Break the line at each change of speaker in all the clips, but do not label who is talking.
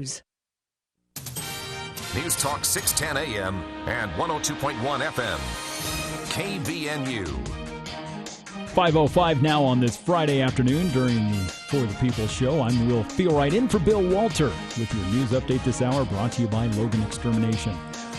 News.
News Talk 610 AM and 102.1 FM. KVNU.
5:05 now on this Friday afternoon during the For the People show. I'm Will Feelright in for Bill Walter with your news update this hour, brought to you by Logan Extermination.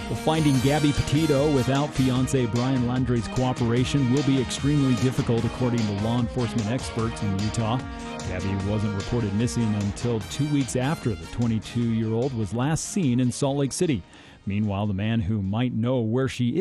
Well, finding Gabby Petito without fiancé Brian Landry's cooperation will be extremely difficult, according to law enforcement experts in Utah. Gabby wasn't reported missing until 2 weeks after the 22-year-old was last seen in Salt Lake City. Meanwhile, the man who might know where she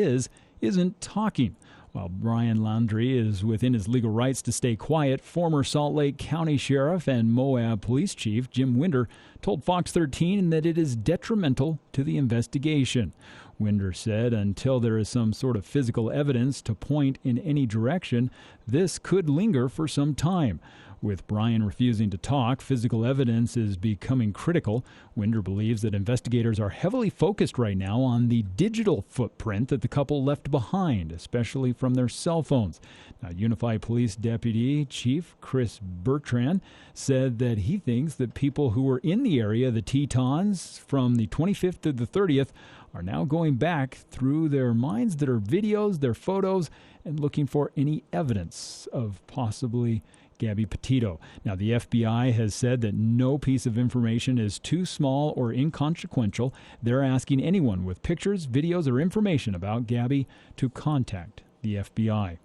isn't talking. While Brian Landry is within his legal rights to stay quiet, former Salt Lake County Sheriff and Moab Police Chief Jim Winder told Fox 13 that it is detrimental to the investigation. Winder said until there is some sort of physical evidence to point in any direction, this could linger for some time. With Brian refusing to talk, physical evidence is becoming critical. Winder believes that investigators are heavily focused right now on the digital footprint that the couple left behind, especially from their cell phones. Now, Unified Police Deputy Chief Chris Bertrand said that he thinks that people who were in the area, the Tetons, from the 25th to the 30th, are now going back through their minds, their videos, their photos, and looking for any evidence of possibly Gabby Petito. Now, the FBI has said that no piece of information is too small or inconsequential. They're asking anyone with pictures, videos, or information about Gabby to contact the FBI.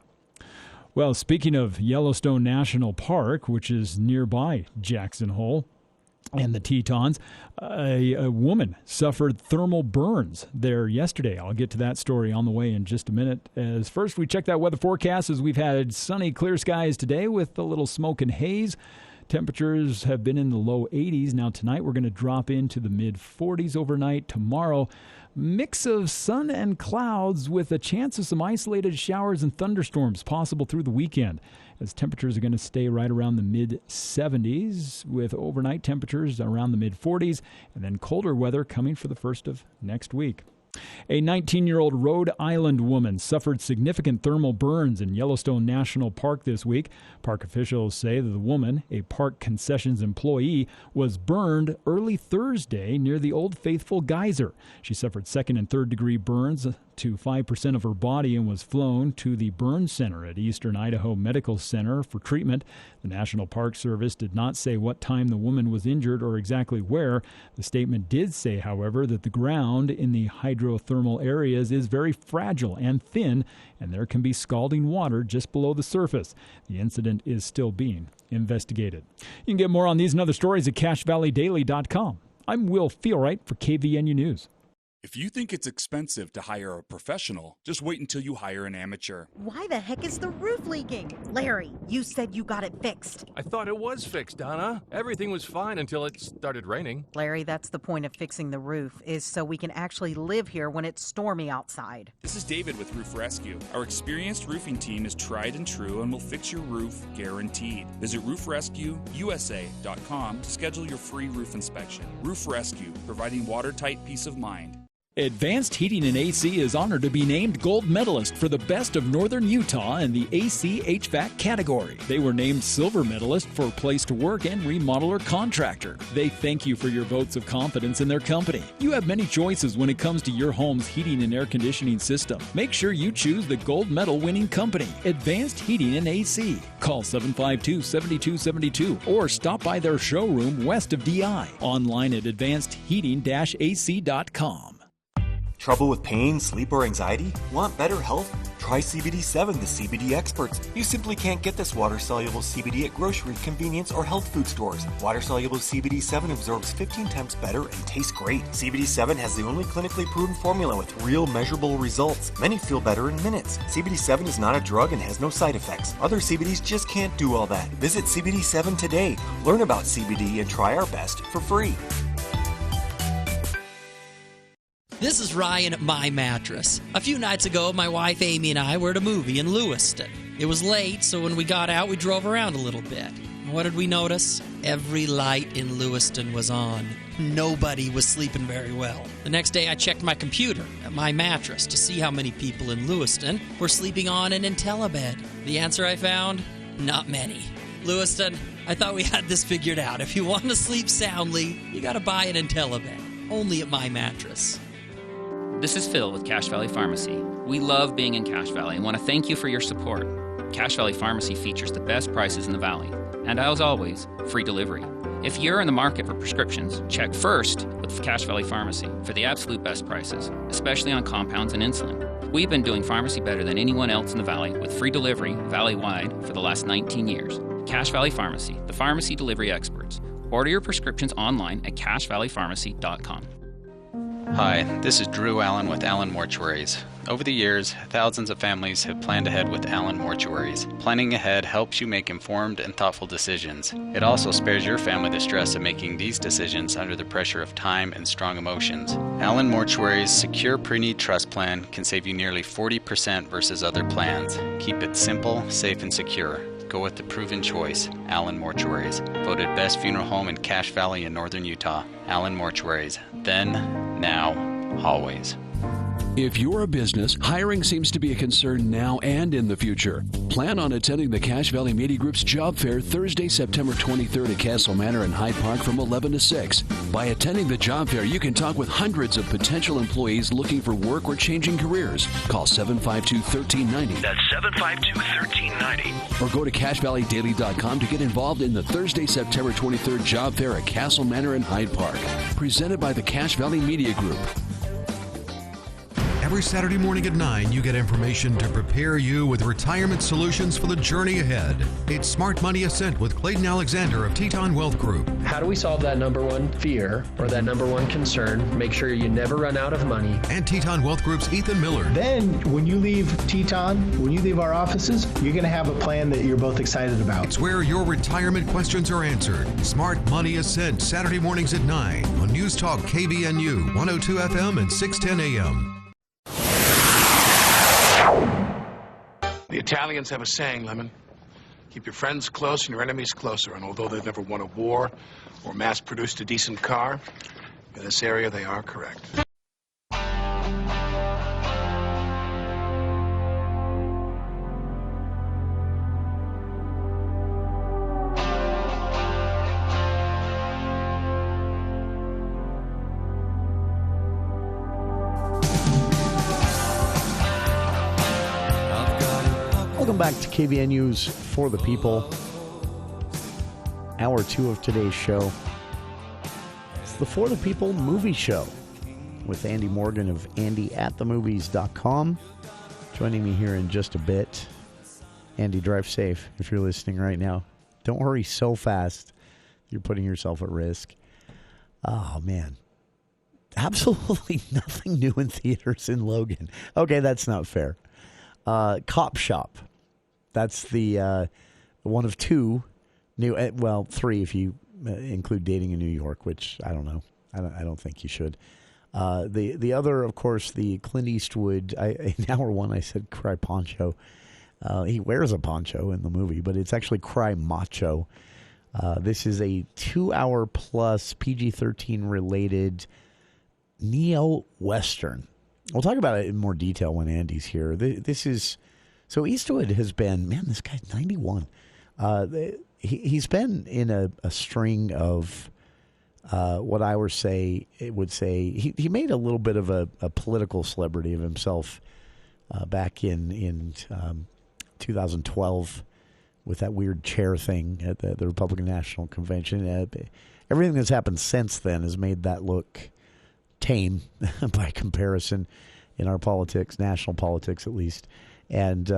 Well, speaking of Yellowstone National Park, which is nearby Jackson Hole and the Tetons, a woman suffered thermal burns there yesterday. I'll get to that story on the way in just a minute. As first, we check that weather forecast, as we've had sunny, clear skies today with a little smoke and haze. Temperatures have been in the low 80s. Now tonight we're going to drop into the mid-40s overnight. Tomorrow, mix of sun and clouds with a chance of some isolated showers and thunderstorms possible through the weekend, as temperatures are going to stay right around the mid-70s with overnight temperatures around the mid-40s, and then colder weather coming for the first of next week. A 19-year-old Rhode Island woman suffered significant thermal burns in Yellowstone National Park this week. Park officials say that the woman, a park concessions employee, was burned early Thursday near the Old Faithful geyser. She suffered second and third degree burns to 5% of her body and was flown to the burn center at Eastern Idaho Medical Center for treatment. The National Park Service did not say what time the woman was injured or exactly where. The statement did say, however, that the ground in the hydrothermal areas is very fragile and thin, and there can be scalding water just below the surface. The incident is still being investigated. You can get more on these and other stories at CashValleyDaily.com. I'm Will Feelright for KVNU News.
If you think it's expensive to hire a professional, just wait until you hire an amateur.
Why the heck is the roof leaking? Larry, you said you got it fixed.
I thought it was fixed, Donna. Everything was fine until it started raining.
Larry, that's the point of fixing the roof, is so we can actually live here when it's stormy outside.
This is David with Roof Rescue. Our experienced roofing team is tried and true and will fix your roof guaranteed. Visit roofrescueusa.com to schedule your free roof inspection. Roof Rescue, providing watertight peace of mind.
Advanced Heating and AC is honored to be named gold medalist for the best of Northern Utah in the AC HVAC category. They were named silver medalist for place to work and remodeler contractor. They thank you for your votes of confidence in their company. You have many choices when it comes to your home's heating and air conditioning system. Make sure you choose the gold medal winning company, Advanced Heating and AC. Call 752-7272 or stop by their showroom west of DI. Online at advancedheating-ac.com.
Trouble with pain, sleep, or anxiety? Want better health? Try CBD7, the CBD experts. You simply can't get this water-soluble CBD at grocery, convenience, or health food stores. Water-soluble CBD7 absorbs 15 times better and tastes great. CBD7 has the only clinically proven formula with real measurable results. Many feel better in minutes. CBD7 is not a drug and has no side effects. Other CBDs just can't do all that. Visit CBD7 today. Learn about CBD and try our best for free.
This is Ryan at My Mattress. A few nights ago, my wife Amy and I were at a movie in Lewiston. It was late, so when we got out, we drove around a little bit. What did we notice? Every light in Lewiston was on. Nobody was sleeping very well. The next day, I checked my computer at My Mattress to see how many people in Lewiston were sleeping on an IntelliBed. The answer I found? Not many. Lewiston, I thought we had this figured out. If you want to sleep soundly, you got to buy an IntelliBed. Only at My Mattress.
This is Phil with Cache Valley Pharmacy. We love being in Cache Valley and want to thank you for your support. Cache Valley Pharmacy features the best prices in the valley. And as always, free delivery. If you're in the market for prescriptions, check first with Cache Valley Pharmacy for the absolute best prices, especially on compounds and insulin. We've been doing pharmacy better than anyone else in the valley with free delivery valley-wide for the last 19 years. Cache Valley Pharmacy, the pharmacy delivery experts. Order your prescriptions online at cachevalleypharmacy.com.
Hi, this is Drew Allen with Allen Mortuaries. Over the years, thousands of families have planned ahead with Allen Mortuaries. Planning ahead helps you make informed and thoughtful decisions. It also spares your family the stress of making these decisions under the pressure of time and strong emotions. Allen Mortuaries' secure pre-need trust plan can save you nearly 40% versus other plans. Keep it simple, safe, and secure. Go with the proven choice, Allen Mortuaries. Voted best funeral home in Cache Valley in northern Utah. Allen Mortuaries. Then, now, always.
If you're a business, hiring seems to be a concern now and in the future. Plan on attending the Cache Valley Media Group's Job Fair Thursday, September 23rd at Castle Manor in Hyde Park from 11 to 6. By attending the Job Fair, you can talk with hundreds of potential employees looking for work or changing careers. Call 752-1390.
That's 752-1390.
Or go to CacheValleyDaily.com to get involved in the Thursday, September 23rd Job Fair at Castle Manor in Hyde Park. Presented by the Cache Valley Media Group.
Every Saturday morning at 9, you get information to prepare you with retirement solutions for the journey ahead. It's Smart Money Ascent with Clayton Alexander of Teton Wealth Group.
How do we solve that number one fear or that number one concern? Make sure you never run out of money.
And Teton Wealth Group's Ethan Miller.
Then, when you leave Teton, when you leave our offices, you're going to have a plan that you're both excited about.
It's where your retirement questions are answered. Smart Money Ascent, Saturday mornings at 9 on News Talk KVNU, 102 FM and 610 AM.
The Italians have a saying, Lemon. Keep your friends close and your enemies closer. And although they've never won a war or mass-produced a decent car, in this area they are correct.
Welcome back to KVNU's For the People. Hour 2 of today's show. It's the For the People Movie Show with Andy Morgan of AndyAtTheMovies.com. Joining me here in just a bit. Andy, drive safe if you're listening right now. Don't hurry so fast. You're putting yourself at risk. Oh, man. Absolutely nothing new in theaters in Logan. Okay, that's not fair. Cop Shop. That's the one of two new, well, three if you include Dating in New York, which I don't know. I don't think you should. The other, of course, the Clint Eastwood. In hour 1, I said Cry Poncho. He wears a poncho in the movie, but it's actually Cry Macho. This is a 2-hour plus PG-13 related neo-Western. We'll talk about it in more detail when Andy's here. This is... So Eastwood has been... Man, this guy's 91. He's been in a string of what I would say... He made a little bit of a political celebrity of himself back in 2012 with that weird chair thing at the Republican National Convention. Everything that's happened since then has made that look... tame by comparison in our politics, national politics at least, and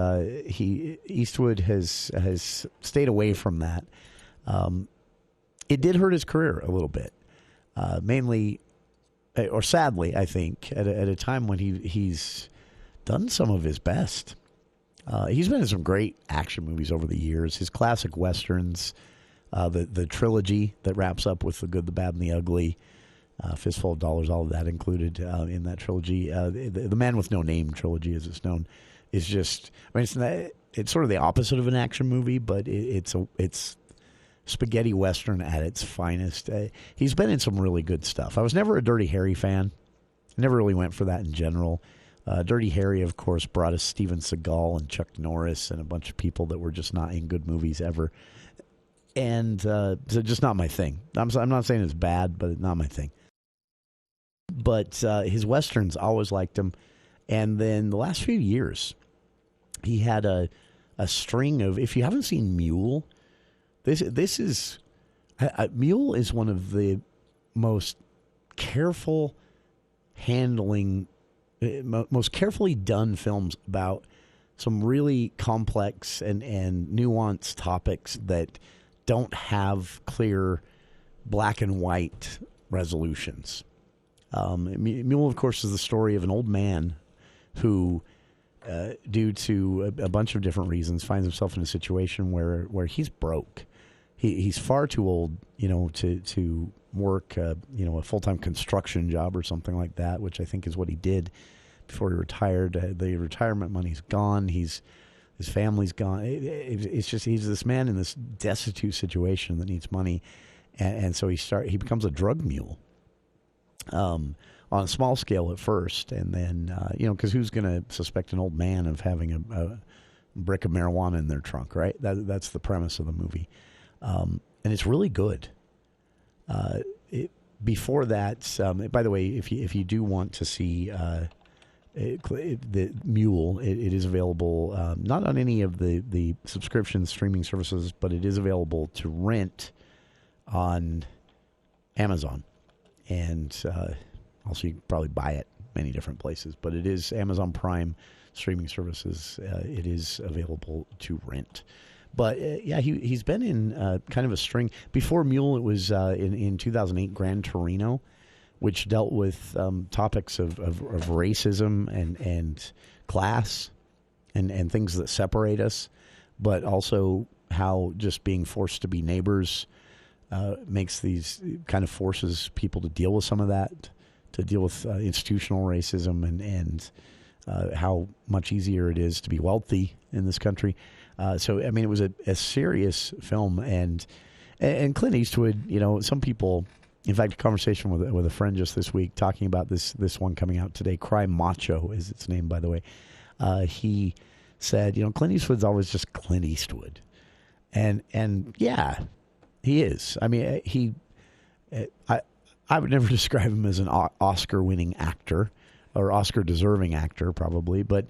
Eastwood has stayed away from that. It did hurt his career a little bit, mainly, or sadly, I think, at a time when he's done some of his best. He's been in some great action movies over the years. His classic westerns, the trilogy that wraps up with The Good, the Bad, and the Ugly. Fistful of Dollars, all of that included in that trilogy. The Man with No Name trilogy, as it's known, is just... I mean, it's sort of the opposite of an action movie, but it's spaghetti western at its finest. He's been in some really good stuff. I was never a Dirty Harry fan. Never really went for that in general. Dirty Harry, of course, brought us Steven Seagal and Chuck Norris and a bunch of people that were just not in good movies ever. And so just not my thing. I'm not saying it's bad, but it's not my thing. But his Westerns, always liked him. And then the last few years, he had a string of, if you haven't seen Mule, this is, Mule is one of the most careful handling, most carefully done films about some really complex and nuanced topics that don't have clear black and white resolutions. Mule, of course, is the story of an old man who, due to a bunch of different reasons, finds himself in a situation where he's broke. He's far too old, to work, a full-time construction job or something like that, which I think is what he did before he retired. The retirement money's gone. His family's gone. It's just he's this man in this destitute situation that needs money, and so he becomes a drug mule. On a small scale at first, and then because who's going to suspect an old man of having a brick of marijuana in their trunk, right? That's the premise of the movie, and it's really good. Before that, by the way, if you do want to see the Mule, it is available not on any of the subscription streaming services, but it is available to rent on Amazon. And also, you can probably buy it many different places. But it is Amazon Prime streaming services. It is available to rent. But, he's been in kind of a string. Before Mule, it was in 2008, Gran Torino, which dealt with topics of racism and class and things that separate us, but also how just being forced to be neighbors makes these kind of forces people to deal with some of that, to deal with institutional racism and how much easier it is to be wealthy in this country. So, I mean, it was a serious film, and Clint Eastwood, some people, in fact, a conversation with a friend just this week talking about this one coming out today, Cry Macho is its name, by the way. He said, Clint Eastwood's always just Clint Eastwood. And yeah, he is. I mean, I would never describe him as an Oscar-winning actor or Oscar-deserving actor, probably, but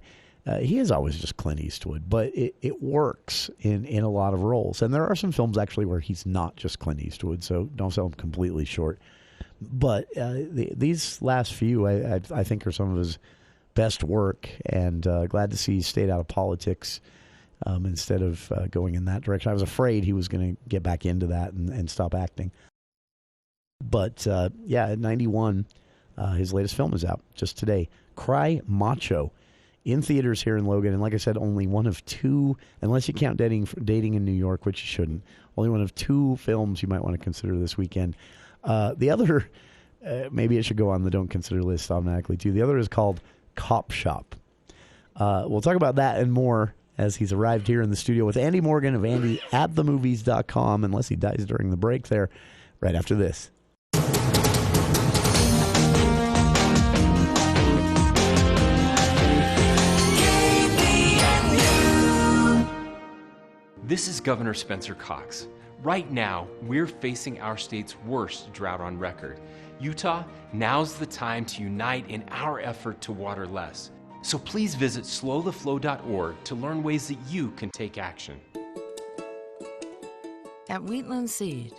he is always just Clint Eastwood. But it works in a lot of roles. And there are some films, actually, where he's not just Clint Eastwood, so don't sell him completely short. But these last few, I think, are some of his best work, and glad to see he stayed out of politics instead of going in that direction. I was afraid he was going to get back into that and stop acting. But, at 91, his latest film is out just today, Cry Macho, in theaters here in Logan. And like I said, only one of two, unless you count dating in New York, which you shouldn't, only one of two films you might want to consider this weekend. The other, maybe it should go on the don't consider list automatically too. The other is called Cop Shop. We'll talk about that and more as he's arrived here in the studio with Andy Morgan of AndyAtTheMovies.com, unless he dies during the break there, right after this.
This is Governor Spencer Cox. Right now, we're facing our state's worst drought on record. Utah, now's the time to unite in our effort to water less. So please visit slowtheflow.org to learn ways that you can take action.
At Wheatland Seed,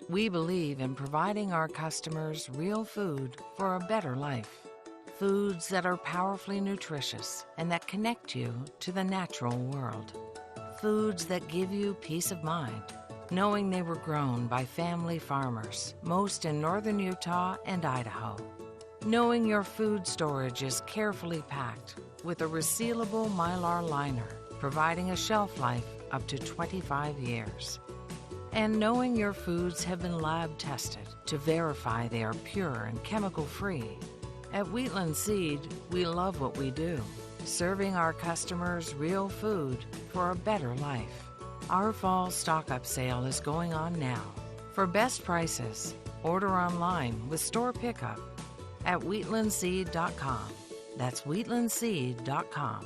we believe in providing our customers real food for a better life. Foods that are powerfully nutritious and that connect you to the natural world. Foods that give you peace of mind, knowing they were grown by family farmers, most in northern Utah and Idaho. Knowing your food storage is carefully packed with a resealable Mylar liner, providing a shelf life up to 25 years. And knowing your foods have been lab tested to verify they are pure and chemical-free. At Wheatland Seed, we love what we do, serving our customers real food for a better life. Our fall stock-up sale is going on now. For best prices, order online with store pickup at wheatlandseed.com. That's wheatlandseed.com.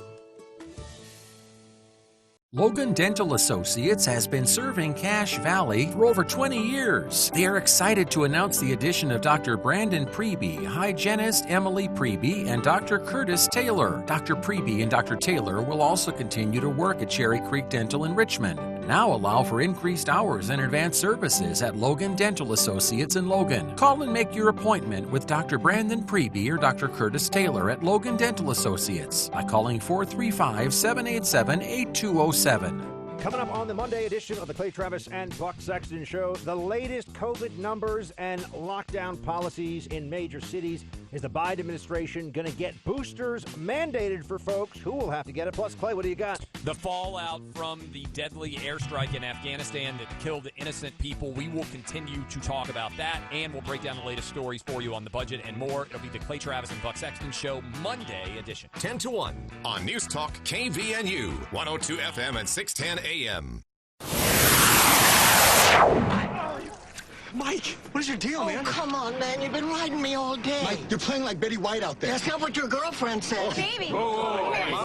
Logan Dental Associates has been serving Cache Valley for over 20 years. They are excited to announce the addition of Dr. Brandon Priebe, hygienist Emily Priebe, and Dr. Curtis Taylor. Dr. Priebe and Dr. Taylor will also continue to work at Cherry Creek Dental in Richmond. Now allow for increased hours and advanced services at Logan Dental Associates in Logan. Call and make your appointment with Dr. Brandon Priebe or Dr. Curtis Taylor at Logan Dental Associates by calling 435-787-8207.
Coming up on the Monday edition of the Clay Travis and Buck Sexton Show, the latest COVID numbers and lockdown policies in major cities. Is the Biden administration going to get boosters mandated for folks who will have to get it? Plus, Clay, what do you got?
The fallout from the deadly airstrike in Afghanistan that killed innocent people. We will continue to talk about that, and we'll break down the latest stories for you on the budget and more. It'll be the Clay Travis and Buck Sexton Show Monday edition.
10 to 1 on News Talk KVNU, 102 FM and 610 AM.
Mike, what is your deal, man?
Oh, come on, man. You've been riding me all day.
Mike, you're playing like Betty White out there.
That's not what your girlfriend said. Baby.
Whoa.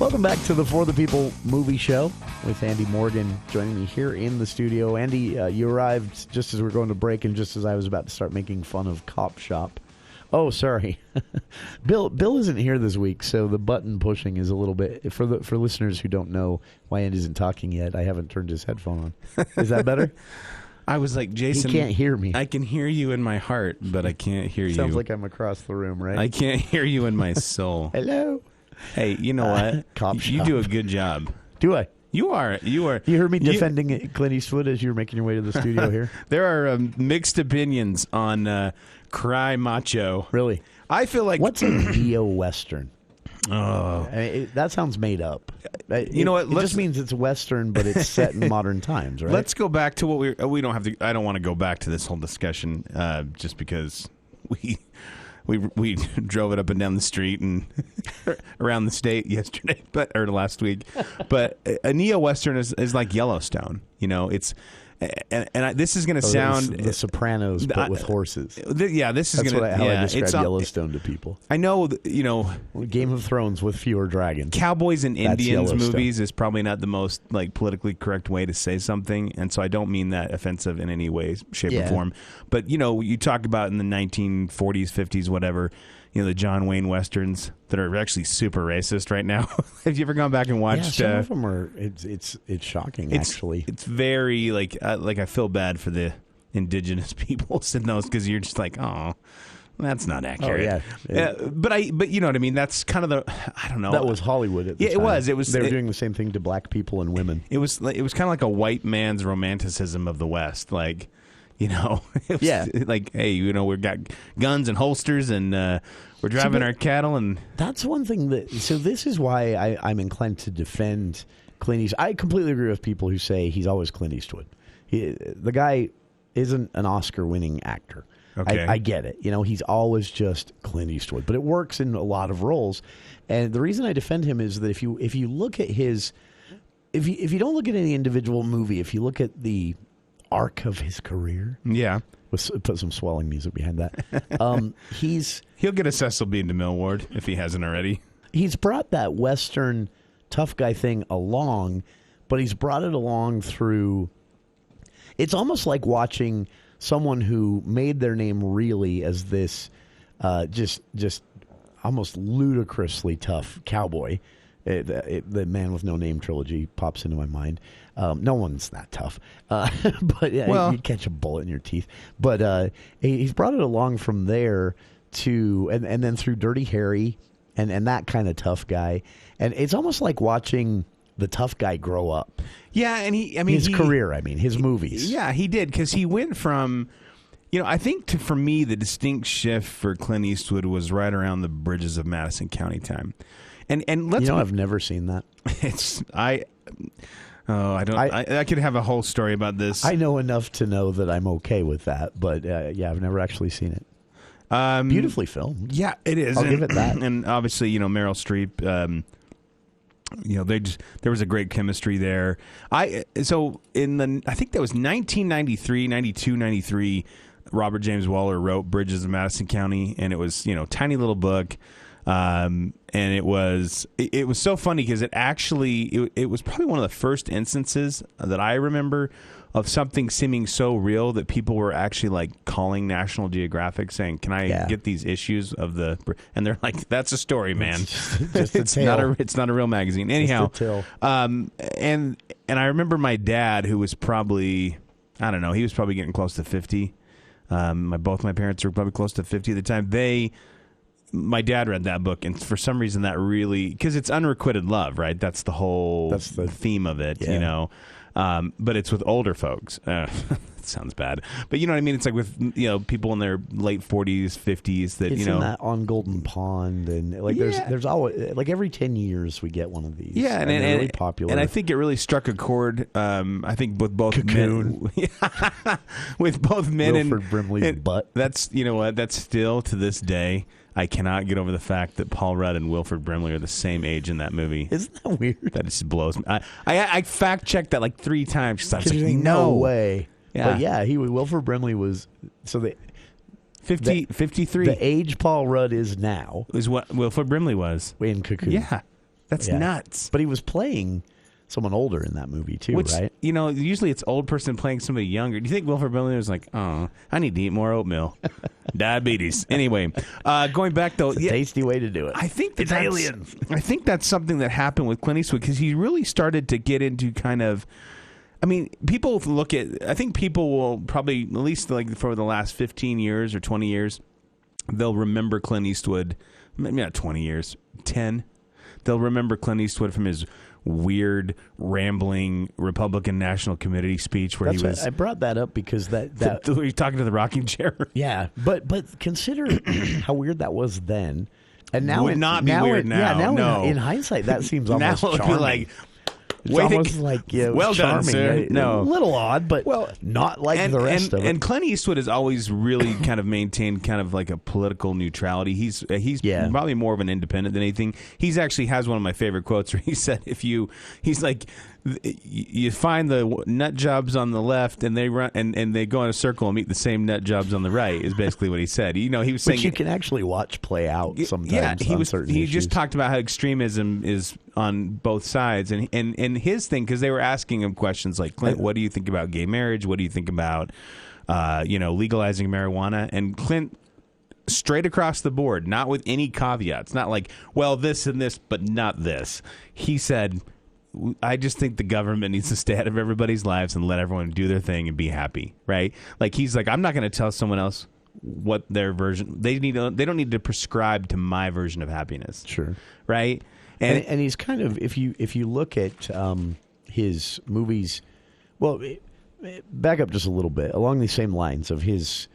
Welcome back to the For the People Movie Show with Andy Morgan joining me here in the studio. Andy, you arrived just as we were going to break and just as I was about to start making fun of Cop Shop. Oh, sorry. Bill isn't here this week, so the button pushing is a little bit... For listeners who don't know why Andy isn't talking yet, I haven't turned his headphone on. Is that better?
I was like, Jason...
He can't hear me.
I can hear you in my heart, but I can't hear you.
Sounds like I'm across the room, right?
I can't hear you in my soul.
Hello?
Hey, you know what?
Cop
You
Shop.
do a good job.
Do I?
You are.
You heard me defending Clint Eastwood as you were making your way to the studio here?
There are mixed opinions on Cry Macho.
Really?
I feel like...
What's a neo-Western?
Oh.
That sounds made up.
You know what?
It just means it's Western, but it's set in modern times, right?
Let's go back to what we don't have to... I don't want to go back to this whole discussion just because we drove it up and down the street and around the state yesterday, or last week. But a neo-Western is like Yellowstone. You know, it's... And this is going to sound...
The Sopranos, but with horses.
This is
That's
going to...
how I describe Yellowstone to people.
I know,
Game of Thrones with fewer dragons.
Cowboys and Indians movies is probably not the most politically correct way to say something, and so I don't mean that offensive in any way, shape, or form. But, you talk about in the 1940s, 50s, whatever... the John Wayne Westerns that are actually super racist right now. Have you ever gone back and watched?
Yeah, some of them are. It's shocking, actually.
It's very I feel bad for the indigenous peoples in those because you're just like, oh, that's not accurate.
Oh, yeah.
But you know what I mean. That's kind of I don't know.
That was Hollywood at the time.
It was.
They were doing the same thing to black people and women.
It was kind of like a white man's romanticism of the West, like. It was like, hey, we've got guns and holsters and we're driving our cattle. And
that's one thing so this is why I'm inclined to defend Clint Eastwood. I completely agree with people who say he's always Clint Eastwood. The guy isn't an Oscar-winning actor.
Okay.
I get it. He's always just Clint Eastwood, but it works in a lot of roles. And the reason I defend him is that if you look at his, if you don't look at any individual movie, if you look at the arc of his career, put some swelling music behind that. He'll
get a Cecil B. DeMille Award if he hasn't already.
He's brought that Western tough guy thing along, but he's brought it along through. It's almost like watching someone who made their name really as this just almost ludicrously tough cowboy. The Man with No Name trilogy pops into my mind. No one's that tough, but you'd catch a bullet in your teeth. But he's brought it along from there to, and then through Dirty Harry and that kind of tough guy. And it's almost like watching the tough guy grow up.
Yeah, and his
movies.
Yeah, he did, because he went from... I think for me, the distinct shift for Clint Eastwood was right around the Bridges of Madison County time. And let's
I've never seen that.
I could have a whole story about this.
I know enough to know that I'm okay with that, but I've never actually seen it. Beautifully filmed.
Yeah, it is.
I'll give it that.
And obviously, Meryl Streep there was a great chemistry there. I think that was 1993, 92, 93. Robert James Waller wrote Bridges of Madison County, and it was tiny little book. And it was so funny because it was probably one of the first instances that I remember of something seeming so real that people were actually like calling National Geographic saying, "Can I get these issues of the?" And they're like, "That's a story, man. It's not a real magazine." Anyhow, and I remember my dad, who was probably, I don't know, he was probably getting close to 50. Both my parents were probably close to 50 at the time. My dad read that book, and for some reason that really, because it's unrequited love, right? That's the theme of it, but it's with older folks. It sounds bad, but you know what I mean? It's like with, people in their late 40s, 50s that,
it's in that On Golden Pond, and there's always, like every 10 years we get one of these.
Yeah,
and they're really popular.
And I think it really struck a chord, I think with both
Cocoon.
men. With both men
Wilford Brimley's butt.
That's, that's still to this day, I cannot get over the fact that Paul Rudd and Wilford Brimley are the same age in that movie.
Isn't that weird?
That just blows me. I fact checked that like 3 times because I was like,
no way.
Yeah.
But Wilford Brimley was
53.
The age Paul Rudd is now
is what Wilford Brimley was
in Cocoon.
Yeah, that's nuts.
But he was playing someone older in that movie too, right?
Usually it's old person playing somebody younger. Do you think Wilford Brimley was like, "Oh, I need to eat more oatmeal, diabetes"? Anyway, going back though,
it's a tasty way to do it.
I think
it's aliens.
I think that's something that happened with Clint Eastwood because he really started to get into kind of. I mean, people look at. I think people will probably, at least like for the last 15 years or 20 years, they'll remember Clint Eastwood. Maybe not 20 years, 10. They'll remember Clint Eastwood from his weird, rambling Republican National Committee speech where he was.
I brought that up because that
were you talking to the rocking chair?
Yeah, but consider how weird that was then, and now
would not be weird now.
Yeah, now
no.
in hindsight, that seems almost
now
charming.
Like,
it's almost like
well
charming.
done, sir. No,
a little odd, but not like the rest of it.
And Clint Eastwood has always really kind of maintained kind of like a political neutrality. He's probably more of an independent than anything. He's actually has one of my favorite quotes where he said, he's like, you find the nut jobs on the left and they run and they go in a circle and meet the same nut jobs on the right is basically what he said. He was saying,
which you can actually watch play out sometimes.
Yeah, he
issues.
just talked about how extremism is on both sides, and his thing, because they were asking him questions like, Clint, what do you think about gay marriage? What do you think about legalizing marijuana? And Clint, straight across the board, not with any caveats, not like, well, this and this, but not this. He said, I just think the government needs to stay out of everybody's lives and let everyone do their thing and be happy, right? Like, he's like, I'm not going to tell someone else what their version. They don't need to prescribe to my version of happiness.
Sure,
right?
And he's kind of, if you look at his movies, well, back up just a little bit along these same lines of his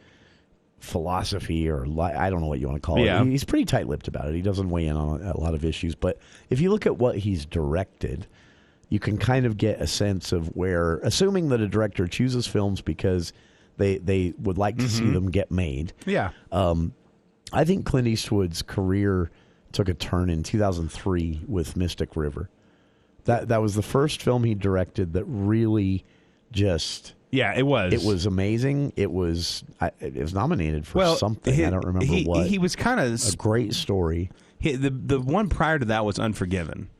philosophy, or I don't know what you want to call it. He's pretty tight-lipped about it. He doesn't weigh in on a lot of issues. But if you look at what he's directed, you can kind of get a sense of where, assuming that a director chooses films because they would like to see them get made.
Yeah.
I think Clint Eastwood's career took a turn in 2003 with Mystic River. That was the first film he directed that really just...
Yeah, it was.
It was amazing. It was nominated for something. I don't remember what.
He was kind of
a great story.
The one prior to that was Unforgiven.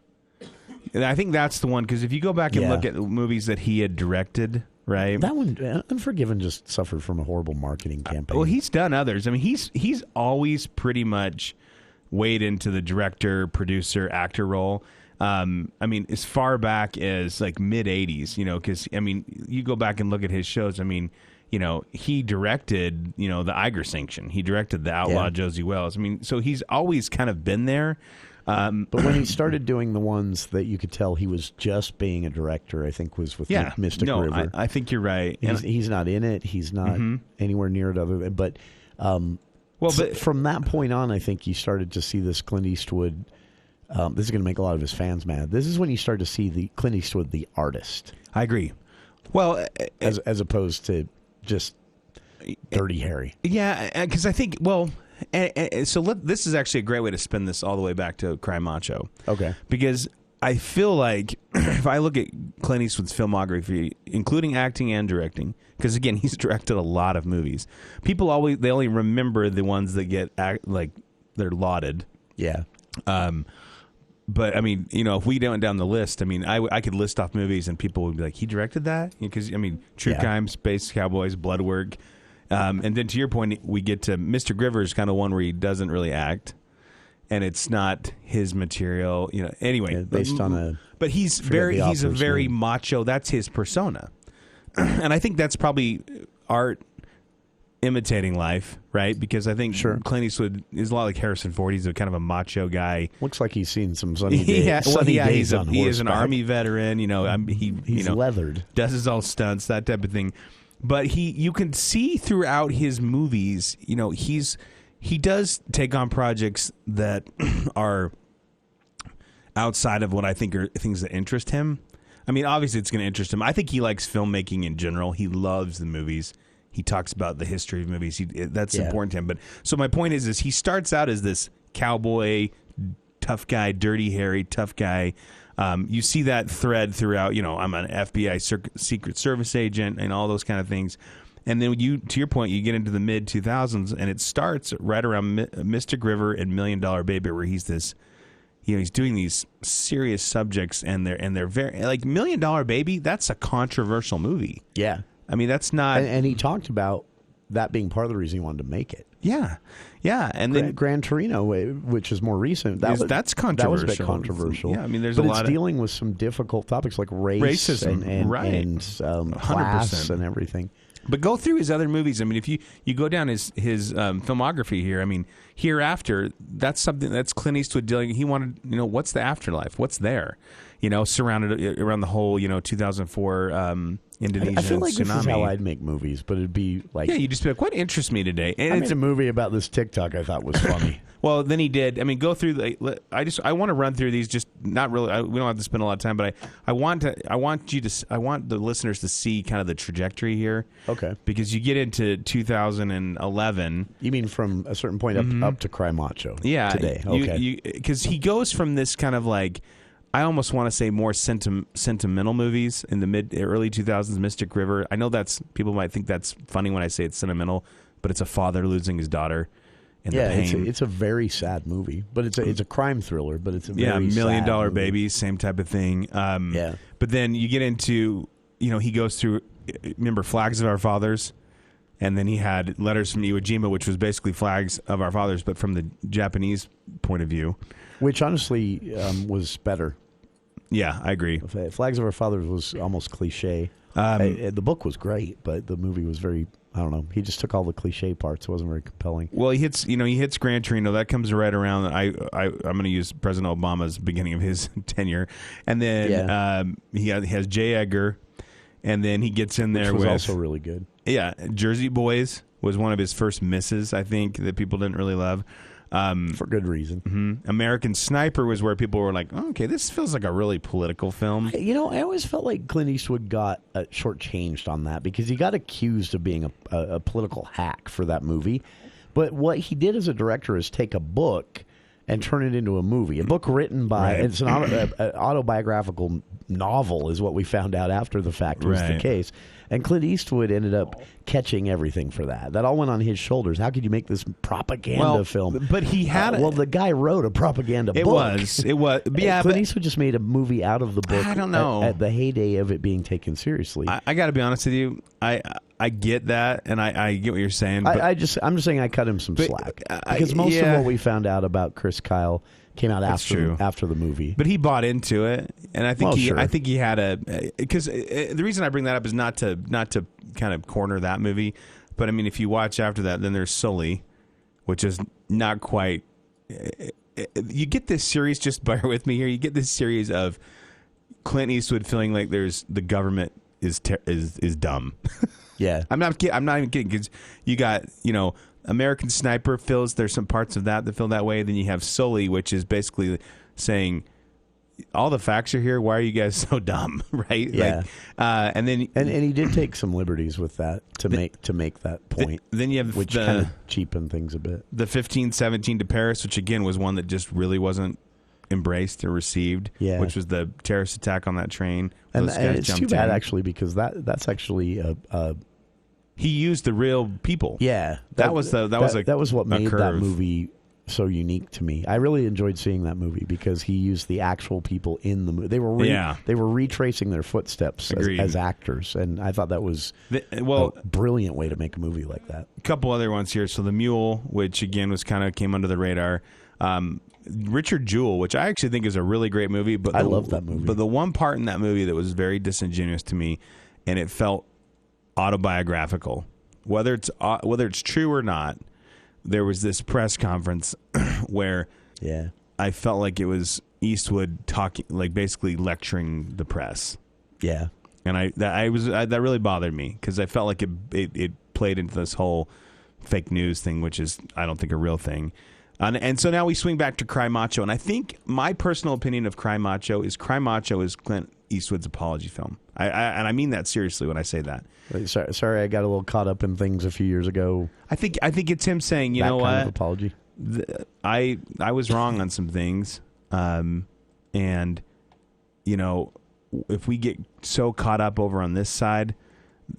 And I think that's the one, because if you go back and look at movies that he had directed, right?
That one, Unforgiven, just suffered from a horrible marketing campaign.
Well, he's done others. I mean, he's always pretty much weighed into the director, producer, actor role. I mean, as far back as like mid 80s, because I mean, you go back and look at his shows. I mean, he directed, the Iger Sanction. He directed The Outlaw Josie Wells. I mean, so he's always kind of been there.
But when he started doing the ones that you could tell he was just being a director, I think was with Mystic River.
I think you're right.
He's not in it. He's not anywhere near it other than, but from that point on, I think you started to see this Clint Eastwood. This is going to make a lot of his fans mad. This is when you start to see the Clint Eastwood, the artist.
I agree. Well,
as opposed to just Dirty Harry.
Yeah, because I think, this is actually a great way to spin this all the way back to Cry Macho.
Okay.
Because I feel like if I look at Clint Eastwood's filmography, including acting and directing, because again, he's directed a lot of movies. People they only remember the ones that get like they're lauded.
Yeah.
But I mean, if we went down the list, I mean, I could list off movies and people would be like, he directed that? Because I mean, True Crime, Space Cowboys, Blood Work, and then to your point, we get to Mr. Griver's kind of one where he doesn't really act. And it's not his material, Anyway,
based on a.
But he's a very macho. That's his persona, and I think that's probably art imitating life, right? Because I think Clint Eastwood is a lot like Harrison Ford. He's a kind of a macho guy.
Looks like he's seen some sunny days.
He is an Army veteran. He's
leathered,
does his own stunts, that type of thing. But you can see throughout his movies, he does take on projects that are outside of what I think are things that interest him. I mean, obviously it's going to interest him. I think he likes filmmaking in general. He loves the movies. He talks about the history of movies. That's important to him. But so my point is he starts out as this cowboy, tough guy, Dirty Harry, tough guy. You see that thread throughout, I'm an FBI Secret Service agent and all those kind of things. And then to your point, you get into the mid 2000s, and it starts right around Mr. Griver and $1 Million Baby, where he's this, he's doing these serious subjects, and they're very like $1 Million Baby. That's a controversial movie.
Yeah,
I mean that's not.
And he talked about that being part of the reason he wanted to make it.
Yeah, and then
Gran Torino, which is more recent,
that's controversial.
That was a bit controversial.
Yeah, I mean,
but it's dealing with some difficult topics like racism and class and everything.
But go through his other movies. I mean, if you go down his filmography here, I mean, Hereafter, that's something that's Clint Eastwood dealing. He wanted, what's the afterlife? What's there? Surrounded around the whole, 2004 Indonesian tsunami.
I feel like this is how I'd make movies, but it'd be like...
Yeah, you'd just be like, what interests me today?
And I made a movie about this TikTok I thought was funny.
Well, then he did. I mean, go through I want to run through these. Just not really. We don't have to spend a lot of time, but I want the listeners to see kind of the trajectory here.
Okay.
Because you get into 2011.
You mean from a certain point up to Cry Macho?
Yeah.
Today. Okay.
Because he goes from this kind of like, I almost want to say more sentimental movies in the early 2000s. Mystic River. I know people might think that's funny when I say it's sentimental, but it's a father losing his daughter. And the pain.
It's a very sad movie, but it's a crime thriller. But it's a very
$1 Million
sad
Baby, same type of thing.
Yeah.
But then you get into he goes through. Remember Flags of Our Fathers, and then he had Letters from Iwo Jima, which was basically Flags of Our Fathers, but from the Japanese point of view,
which honestly was better.
Yeah, I agree.
Flags of Our Fathers was almost cliche. The book was great, but the movie was very. I don't know. He just took all the cliche parts. It wasn't very compelling.
He hits Gran Torino. That comes right around. I'm going to use President Obama's beginning of his tenure, and then he has J. Edgar, and then he gets in there
which was
with
also really good.
Yeah, Jersey Boys was one of his first misses. I think that people didn't really love.
For good reason.
Mm-hmm. American Sniper was where people were like, okay, this feels like a really political film.
I always felt like Clint Eastwood got shortchanged on that because he got accused of being a political hack for that movie. But what he did as a director is take a book and turn it into a movie. A book written by, it's an autobiographical novel is what we found out after the fact was the case. And Clint Eastwood ended up catching everything for that. That all went on his shoulders. How could you make this propaganda film?
But he had
the guy wrote a propaganda book.
It was. Yeah,
Clint Eastwood just made a movie out of the book.
I don't know.
At the heyday of it being taken seriously.
I got to be honest with you. I get that, and I get what you're saying. But
I'm just saying I cut him some slack because most of what we found out about Chris Kyle came out after the movie.
But he bought into it, and I think I think he had because the reason I bring that up is not to kind of corner that movie, but I mean if you watch after that, then there's Sully, which is not quite. You get this series. Just bear with me here. You get this series of Clint Eastwood feeling like the government is dumb.
Yeah,
I'm not even kidding because you got American Sniper there's some parts of that feel that way. Then you have Sully, which is basically saying all the facts are here. Why are you guys so dumb? Right?
Yeah.
And then
and he did take some liberties with that to make that point.
Then you have
which kind of cheapened things a bit.
The 1517 to Paris, which again was one that just really wasn't embraced or received, which was the terrorist attack on that train.
And it's too bad, actually, because that's actually
he used the real people.
Yeah,
that was
what made
curve.
That movie so unique to me. I really enjoyed seeing that movie because he used the actual people in the movie. They were retracing their footsteps as actors, and I thought that was a brilliant way to make a movie like that.
A couple other ones here. So The Mule, which again was kind of came under the radar. Richard Jewell, which I actually think is a really great movie, but
I love that movie.
But the one part in that movie that was very disingenuous to me, and it felt autobiographical, whether it's true or not. There was this press conference where I felt like it was Eastwood talking, like basically lecturing the press.
Yeah,
and that really bothered me because I felt like it played into this whole fake news thing, which is I don't think a real thing. And so now we swing back to Cry Macho, and I think my personal opinion of Cry Macho is Clint Eastwood's apology film. And I mean that seriously when I say that.
Sorry, I got a little caught up in things a few years ago.
I think it's him saying, you know what,
kind of apology.
I was wrong on some things, and you know, if we get so caught up over on this side,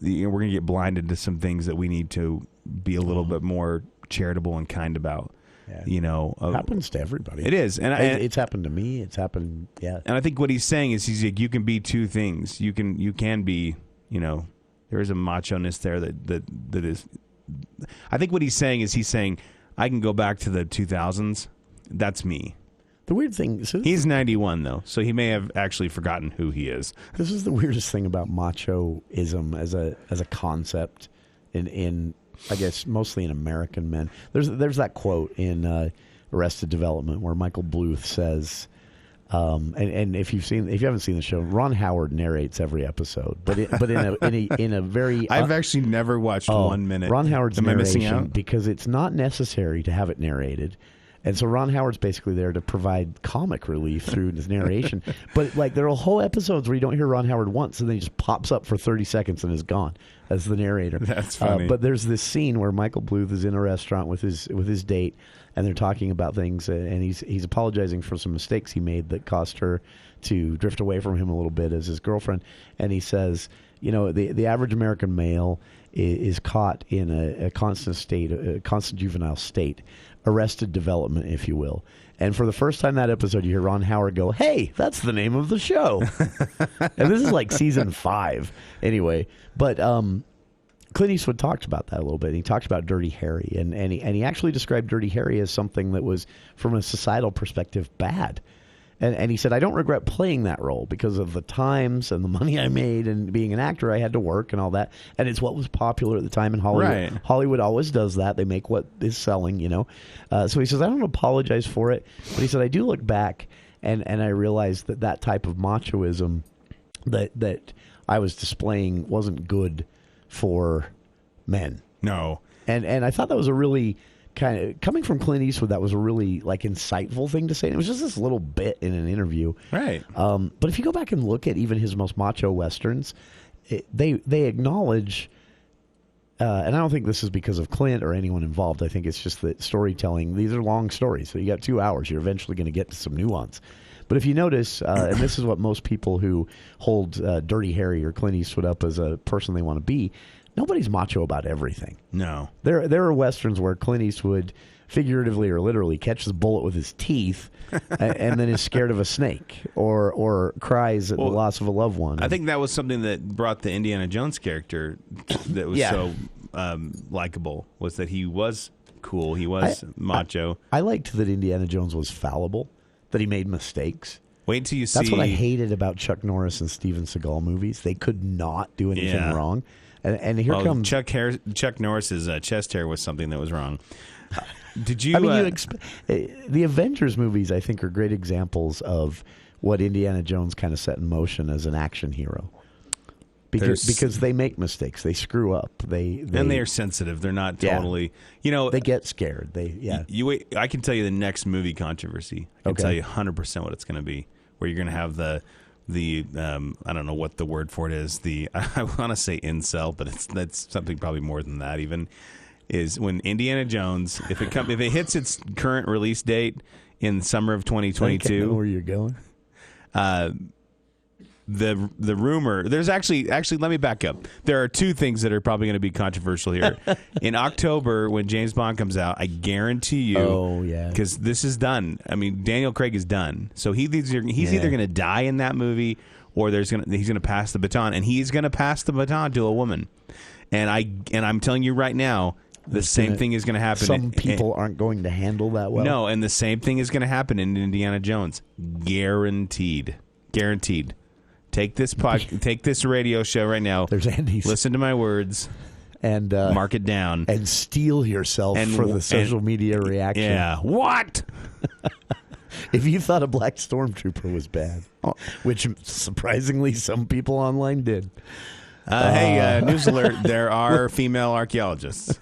we're going to get blinded to some things that we need to be a little bit more charitable and kind about.
Yeah.
You know,
it happens to everybody.
It is, and
it's happened to me. It's happened,
And I think what he's saying is he's like, you can be two things. You can be, you know, there is a macho-ness there that is. I think what he's saying is I can go back to the 2000s. That's me.
The weird thing,
he's 91 though, so he may have actually forgotten who he is.
This is the weirdest thing about machoism as a concept in I guess mostly in American men. There's that quote in Arrested Development where Michael Bluth says, and if you haven't seen the show, Ron Howard narrates every episode, but in a very
I've actually never watched 1 minute.
Ron Howard's
Am I missing
narration
out?
Because it's not necessary to have it narrated. And so Ron Howard's basically there to provide comic relief through his narration. But like there are whole episodes where you don't hear Ron Howard once, and then he just pops up for 30 seconds and is gone as the narrator.
That's funny.
But there's this scene where Michael Bluth is in a restaurant with his date, and they're talking about things, and he's apologizing for some mistakes he made that caused her to drift away from him a little bit as his girlfriend. And he says, you know, the average American male is caught in a constant juvenile state. Arrested Development, if you will. And for the first time that episode, you hear Ron Howard go, "Hey, that's the name of the show." And this is like season 5. Anyway, but Clint Eastwood talked about that a little bit. He talked about Dirty Harry, and he actually described Dirty Harry as something that was, from a societal perspective, bad. And he said, I don't regret playing that role because of the times and the money I made, and being an actor, I had to work and all that. And it's what was popular at the time in Hollywood.
Right.
Hollywood always does that. They make what is selling, you know. So he says, I don't apologize for it. But he said, I do look back and I realized that type of machoism that I was displaying wasn't good for men.
No.
And I thought that was a really... kind of coming from Clint Eastwood, that was a really like insightful thing to say. And it was just this little bit in an interview,
right?
But if you go back and look at even his most macho westerns, they acknowledge, and I don't think this is because of Clint or anyone involved. I think it's just that storytelling. These are long stories, so you got 2 hours. You're eventually going to get to some nuance. But if you notice, and this is what most people who hold Dirty Harry or Clint Eastwood up as a person they want to be. Nobody's macho about everything.
No.
There are westerns where Clint Eastwood, figuratively or literally, catches a bullet with his teeth and then is scared of a snake or cries at the loss of a loved one.
I think that was something that brought the Indiana Jones character that was so likable, was that he was cool. He was macho.
I liked that Indiana Jones was fallible, that he made mistakes.
Wait till you see...
That's what I hated about Chuck Norris and Steven Seagal movies. They could not do anything wrong. And here comes
Chuck Norris's chest hair was something that was wrong. Did you?
I mean, the Avengers movies, I think, are great examples of what Indiana Jones kind of set in motion as an action hero. Because they make mistakes, they screw up, and
they are sensitive. They're not totally,
they get scared.
You wait. I can tell you the next movie controversy. I can tell you 100% what it's going to be. Where you're going to have the I don't know what the word for it is. I want to say incel, but that's something probably more than that. Even is when Indiana Jones, if it hits its current release date in the summer of 2022.
I know where you're going.
The rumor, there's actually let me back up. There are two things that are probably going to be controversial here. In October, when James Bond comes out, I guarantee you, because this is done. I mean, Daniel Craig is done, so he's either going to die in that movie, or he's going to pass the baton, and he's going to pass the baton to a woman. And I'm telling you right now, the same thing is going to happen.
Some people aren't going to handle that well.
No, and the same thing is going to happen in Indiana Jones. Guaranteed. Take this radio show right now.
There's Andy's.
Listen to my words
and
mark it down
and steel yourself for the social media reaction.
Yeah. What?
If you thought a black stormtrooper was bad, which surprisingly some people online did.
Hey, news alert, there are female archaeologists.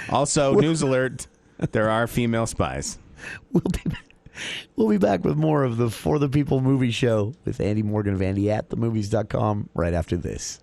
Also, news alert, there are female spies.
We'll be back with more of the For the People movie show with Andy Morgan of Andy at themovies.com right after this.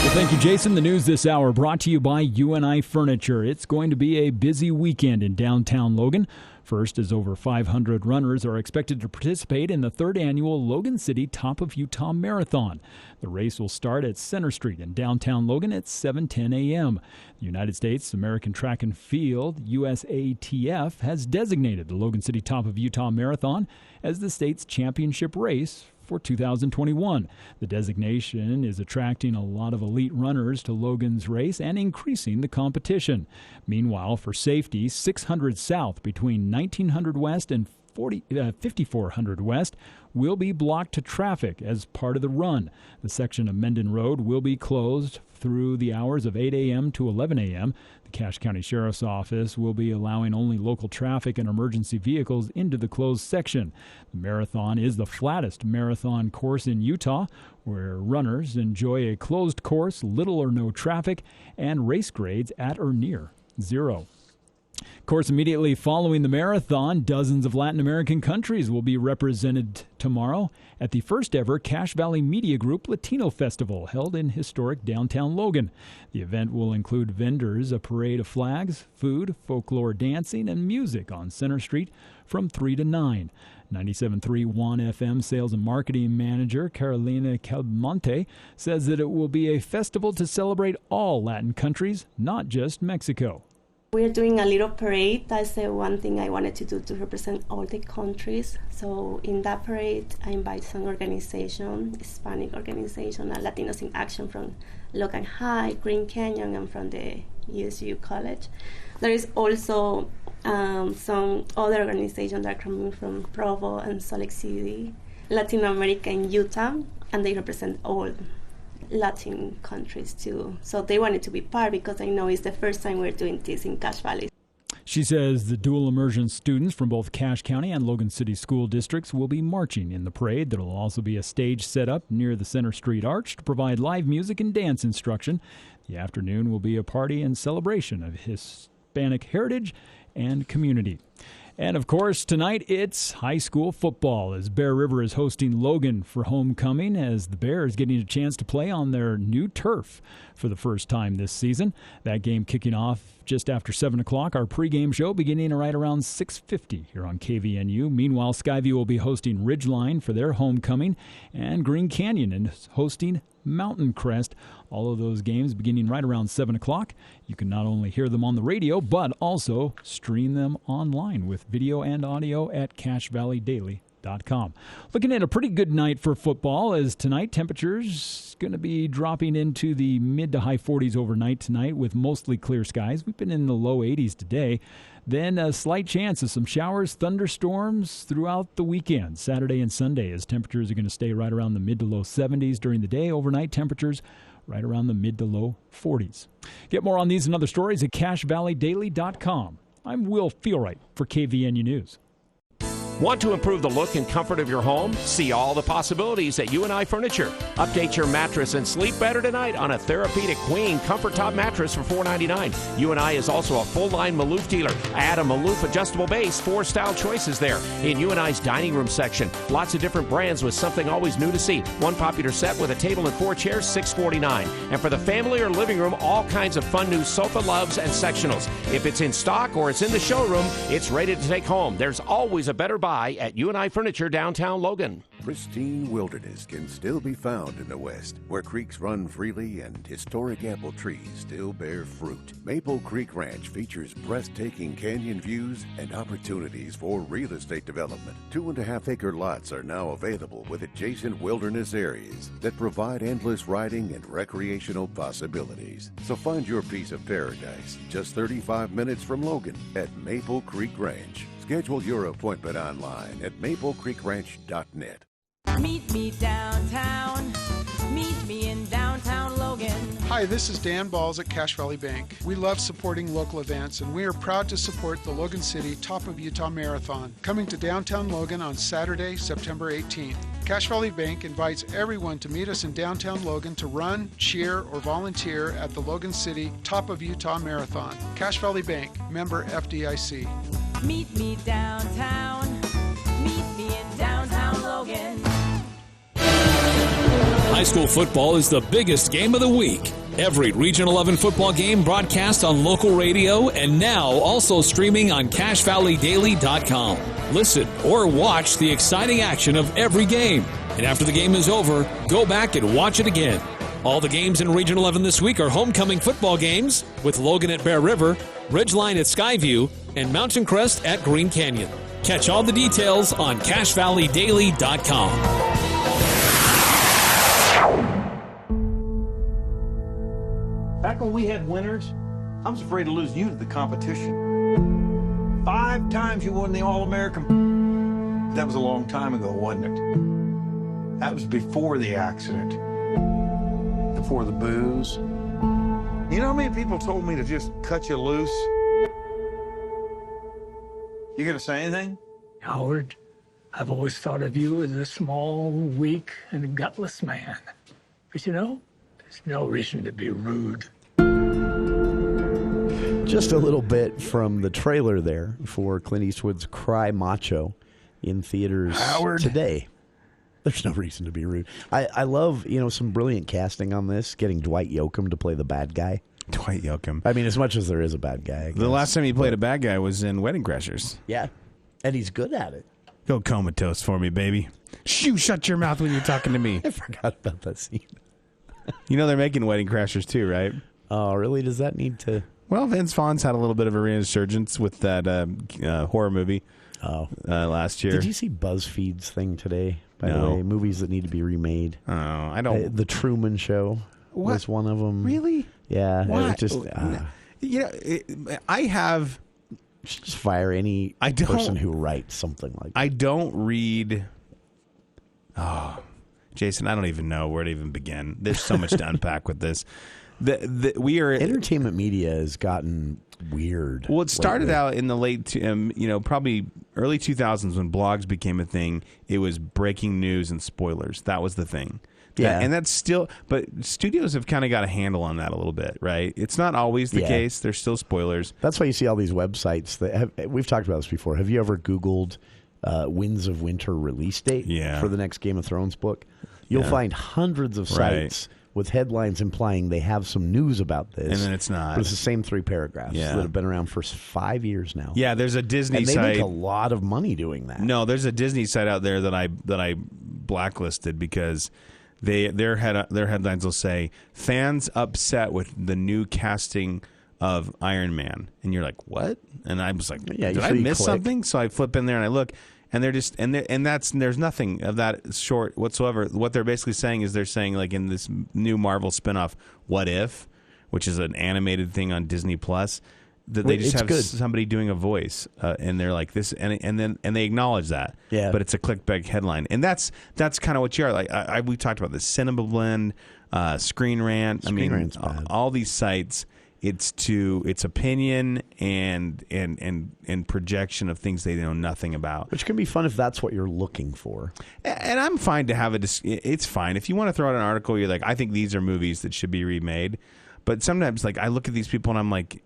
Well, thank you, Jason. The news this hour brought to you by UNI Furniture. It's going to be a busy weekend in downtown Logan. First, as over 500 runners are expected to participate in the third annual Logan City Top of Utah Marathon. The race will start at Center Street in downtown Logan at 7:10 a.m. The United States American Track and Field, USATF, has designated the Logan City Top of Utah Marathon as the state's championship race for 2021. The designation is attracting a lot of elite runners to Logan's race and increasing the competition. Meanwhile, for safety, 600 South between 1900 West and 5400 West will be blocked to traffic as part of the run. The section of Menden Road will be closed through the hours of 8 a.m. to 11 a.m. The Cache County Sheriff's Office will be allowing only local traffic and emergency vehicles into the closed section. The marathon is the flattest marathon course in Utah, where runners enjoy a closed course, little or no traffic, and race grades at or near zero. Of course, immediately following the marathon, dozens of Latin American countries will be represented tomorrow at the first ever Cache Valley Media Group Latino Festival held in historic downtown Logan. The event will include vendors, a parade of flags, food, folklore dancing, and music on Center Street from 3 to 9. 97.3 Juan FM sales and marketing manager Carolina Calmonte says that it will be a festival to celebrate all Latin countries, not just Mexico.
We're doing a little parade. That's the one thing I wanted to do to represent all the countries. So in that parade, I invite some organization, Hispanic organization, Latinos in Action from Logan High, Green Canyon, and from the USU College. There is also some other organizations that are coming from Provo and Salt Lake City, Latin America and Utah, and they represent all Latin countries too. So they wanted to be part because I know it's the first time we're doing this in Cache Valley.
She says the dual immersion students from both Cache County and Logan City school districts will be marching in the parade. There will also be a stage set up near the Center Street Arch to provide live music and dance instruction. The afternoon will be a party and celebration of Hispanic heritage and community. And, of course, tonight it's high school football as Bear River is hosting Logan for homecoming as the Bears getting a chance to play on their new turf for the first time this season. That game kicking off just after 7 o'clock. Our pregame show beginning right around 6:50 here on KVNU. Meanwhile, Skyview will be hosting Ridgeline for their homecoming, and Green Canyon is hosting Mountain Crest. All of those games beginning right around 7 o'clock. You can not only hear them on the radio, but also stream them online with video and audio at CacheValleyDaily.com. Looking at a pretty good night for football as tonight temperatures going to be dropping into the mid to high 40s overnight tonight with mostly clear skies. We've been in the low 80s today. Then a slight chance of some showers, thunderstorms throughout the weekend, Saturday and Sunday, as temperatures are going to stay right around the mid to low 70s during the day. Overnight temperatures right around the mid to low 40s. Get more on these and other stories at CacheValleyDaily.com. I'm Will Feelright for KVNU News.
Want to improve the look and comfort of your home? See all the possibilities at UNI Furniture. Update your mattress and sleep better tonight on a Therapeutic Queen Comfort Top mattress for $4.99. UNI is also a full-line Maloof dealer. Add a Maloof adjustable base, 4 style choices there. In UNI's dining room section, lots of different brands with something always new to see. One popular set with a table and 4 chairs, $649. And for the family or living room, all kinds of fun new sofa loves and sectionals. If it's in stock or it's in the showroom, it's ready to take home. There's always a better buy at UNI Furniture downtown Logan.
Pristine wilderness can still be found in the West, where creeks run freely and historic apple trees still bear fruit. Maple Creek Ranch features breathtaking canyon views and opportunities for real estate development. 2.5-acre lots are now available with adjacent wilderness areas that provide endless riding and recreational possibilities. So find your piece of paradise just 35 minutes from Logan at Maple Creek Ranch. Schedule your appointment online at maplecreekranch.net.
Meet me downtown. Meet me in downtown Logan.
Hi, this is Dan Balls at Cache Valley Bank. We love supporting local events, and we are proud to support the Logan City Top of Utah Marathon, coming to downtown Logan on Saturday, September 18th. Cache Valley Bank invites everyone to meet us in downtown Logan to run, cheer, or volunteer at the Logan City Top of Utah Marathon. Cache Valley Bank, member FDIC.
Meet me downtown. Meet me in downtown Logan.
High school football is the biggest game of the week. Every Region 11 football game broadcast on local radio and now also streaming on CacheValleyDaily.com. Listen or watch the exciting action of every game. And after the game is over, go back and watch it again. All the games in Region 11 this week are homecoming football games with Logan at Bear River, Ridgeline at Skyview, and Mountain Crest at Green Canyon. Catch all the details on CacheValleyDaily.com.
Back when we had winners, I was afraid to lose you to the competition. 5 times you won the All-American. That was a long time ago, wasn't it? That was before the accident. Before the booze. You know how many people told me to just cut you loose? You gonna say anything?
Howard, I've always thought of you as a small, weak, and gutless man. But you know, there's no reason to be rude.
Just a little bit from the trailer there for Clint Eastwood's Cry Macho in theaters today. There's no reason to be rude. I love, some brilliant casting on this, getting Dwight Yoakam to play the bad guy.
Dwight Yoakam.
I mean, as much as there is a bad guy.
The last time he played a bad guy was in Wedding Crashers.
Yeah, and he's good at it.
Go comatose for me, baby. Shoo, shut your mouth when you're talking to me.
I forgot about that scene.
You know they're making Wedding Crashers too, right?
Oh, really? Does that need to...
Well, Vince Vaughn's had a little bit of a resurgence with that horror movie last year.
Did you see BuzzFeed's thing today, by
No.
the way? Movies that need to be remade.
Oh, I don't...
The Truman Show was one of them.
Really?
Yeah.
What?
It just...
I have...
Just fire any person who writes something like that.
I don't read... Oh, Jason, I don't even know where to even begin. There's so much to unpack with this. We are
entertainment media has gotten weird.
Well, it started
lately.
out in the late, probably early 2000s when blogs became a thing. It was breaking news and spoilers. That was the thing.
Yeah.
And that's still, but studios have kind of got a handle on that a little bit, right? It's not always the case. There's still spoilers.
That's why you see all these websites that have, we've talked about this before. Have you ever Googled Winds of Winter release date for the next Game of Thrones book? You'll find hundreds of sites with headlines implying they have some news about this.
And then it's not.
But it's the same 3 paragraphs that have been around for 5 years now.
Yeah, there's a Disney
and they
site.
make a lot of money doing that.
No, there's a Disney site out there that I blacklisted because their headlines will say fans upset with the new casting of Iron Man, and you're like, what? And I was like, did I miss something? So I flip in there and I look, and they're just there's nothing of that short whatsoever. What they're basically saying is they're saying like in this new Marvel spinoff, What If, which is an animated thing on Disney Plus, that they just have somebody doing a voice, and they're like this, and they acknowledge that.
Yeah.
But it's a clickbait headline, and that's kind of what you are. Like we talked about the Cinema Blend, Screen Rant.
Screen Rant's bad.
All these sites. it's opinion and projection of things they know nothing about.
Which can be fun if that's what you're looking for.
And I'm fine to have it's fine. If you want to throw out an article, you're like, I think these are movies that should be remade. But sometimes, like, I look at these people and I'm like,